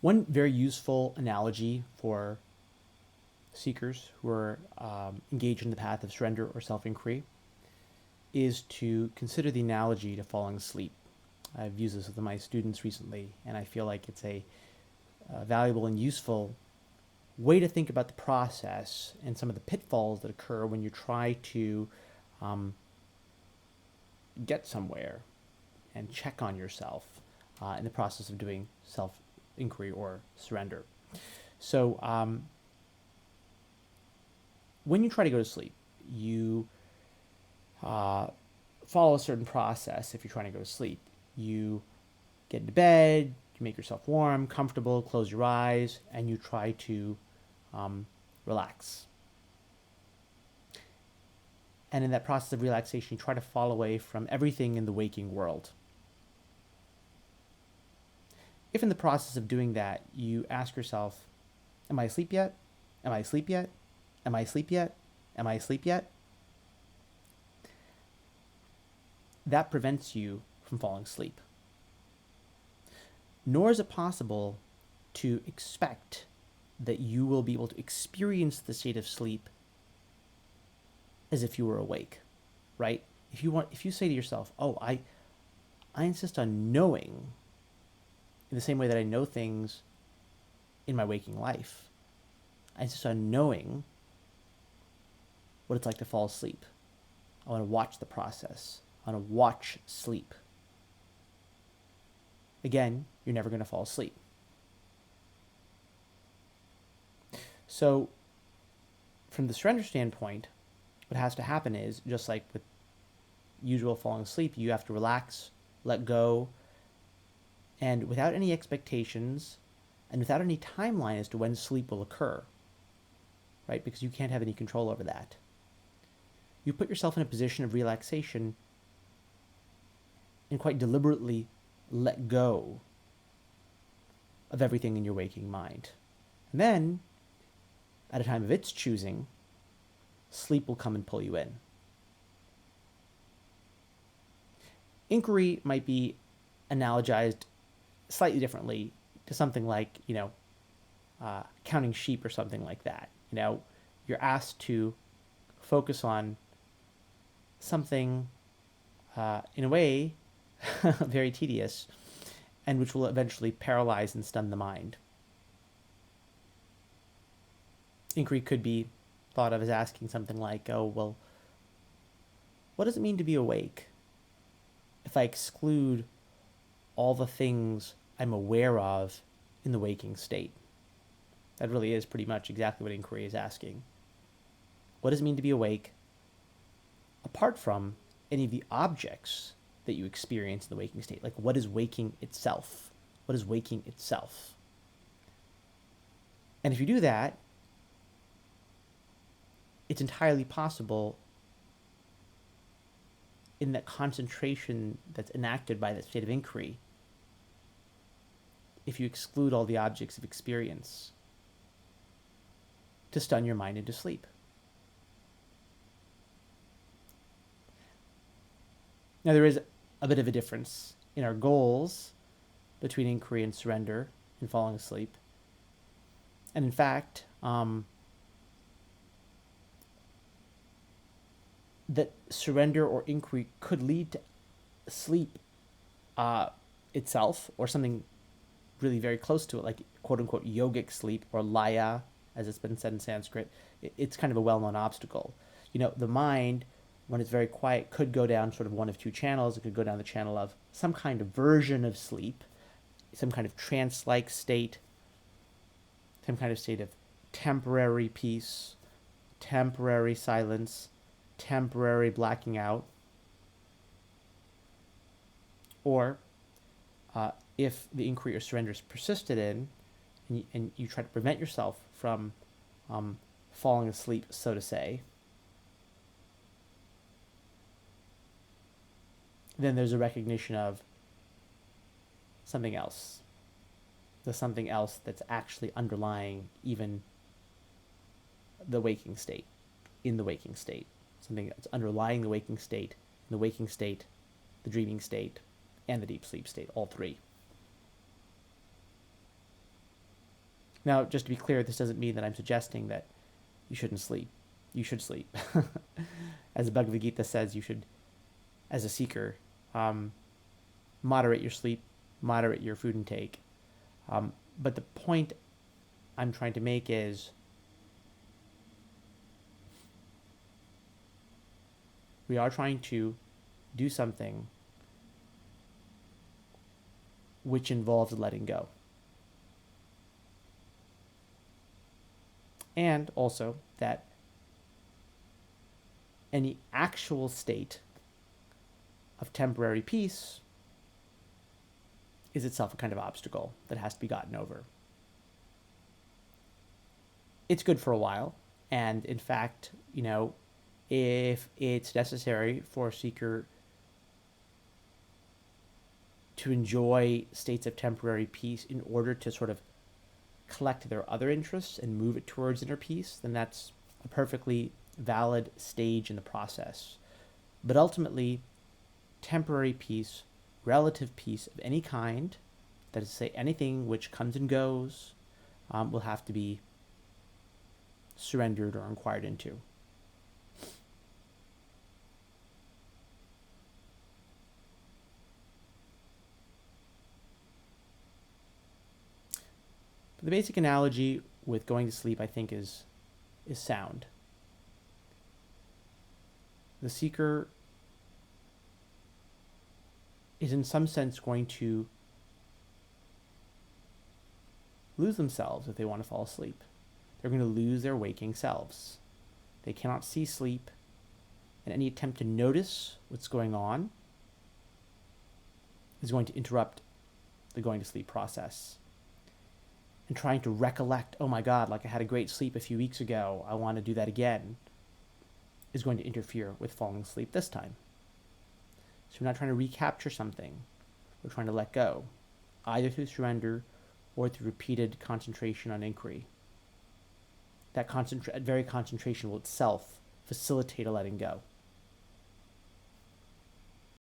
One very useful analogy for seekers who are engaged in the path of surrender or self-inquiry is to consider the analogy to falling asleep. I've used this with my students recently, and I feel like it's a valuable and useful way to think about the process and some of the pitfalls that occur when you try to get somewhere and check on yourself in the process of doing self-inquiry or surrender. So when you try to go to sleep, you follow a certain process. If you're trying to go to sleep, you get into bed, you make yourself warm, comfortable, close your eyes, and you try to relax. And in that process of relaxation, you try to fall away from everything in the waking world. If in the process of doing that, you ask yourself, am I asleep yet? Am I asleep yet? Am I asleep yet? Am I asleep yet? That prevents you from falling asleep. Nor is it possible to expect that you will be able to experience the state of sleep as if you were awake, right? If you say to yourself, "Oh, I insist on knowing in the same way that I know things in my waking life. I insist on knowing what it's like to fall asleep. I want to watch the process. I want to watch sleep." Again, you're never going to fall asleep. So, from the surrender standpoint, what has to happen is, just like with usual falling asleep, you have to relax, let go, and without any expectations and without any timeline as to when sleep will occur, right? Because you can't have any control over that. You put yourself in a position of relaxation and quite deliberately let go of everything in your waking mind. And then, at a time of its choosing, sleep will come and pull you in. Inquiry might be analogized slightly differently to something like, counting sheep or something like that. You're asked to focus on something in a way very tedious, and which will eventually paralyze and stun the mind. Inquiry could be thought of as asking something like, "Oh, well, what does it mean to be awake if I exclude all the things I'm aware of in the waking state?" That really is pretty much exactly what inquiry is asking. What does it mean to be awake apart from any of the objects that you experience in the waking state? Like, what is waking itself? What is waking itself? And if you do that, it's entirely possible in that concentration that's enacted by that state of inquiry, if you exclude all the objects of experience, to stun your mind into sleep. Now, there is a bit of a difference in our goals between inquiry and surrender and falling asleep. And in fact, that surrender or inquiry could lead to sleep itself, or something really very close to it, like quote-unquote yogic sleep, or laya, as it's been said in Sanskrit. It's kind of a well-known obstacle. The mind, when it's very quiet, could go down sort of one of two channels. It could go down the channel of some kind of version of sleep, some kind of trance-like state, some kind of state of temporary peace, temporary silence, temporary blacking out. Or if the inquiry or surrender is persisted in, and you try to prevent yourself from falling asleep, so to say, then there's a recognition of something else. There's something else that's actually underlying even the waking state, in the waking state. Something that's underlying the waking state, in the waking state, the dreaming state, and the deep sleep state, all three. Now, just to be clear, this doesn't mean that I'm suggesting that you shouldn't sleep. You should sleep. As the Bhagavad Gita says, you should, as a seeker, um, moderate your sleep, moderate your food intake. But the point I'm trying to make is we are trying to do something which involves letting go. And also that any actual state of temporary peace is itself a kind of obstacle that has to be gotten over. It's good for a while, and in fact, if it's necessary for a seeker to enjoy states of temporary peace in order to sort of collect their other interests and move it towards inner peace, then that's a perfectly valid stage in the process. But ultimately, temporary peace, relative peace of any kind, that is to say anything which comes and goes, will have to be surrendered or inquired into. But the basic analogy with going to sleep, I think, is sound. The seeker is in some sense going to lose themselves if they want to fall asleep. They're going to lose their waking selves. They cannot see sleep, and any attempt to notice what's going on is going to interrupt the going to sleep process. And trying to recollect, oh my God, like I had a great sleep a few weeks ago, I want to do that again, is going to interfere with falling asleep this time. So we're not trying to recapture something. We're trying to let go, either through surrender or through repeated concentration on inquiry. That very concentration will itself facilitate a letting go.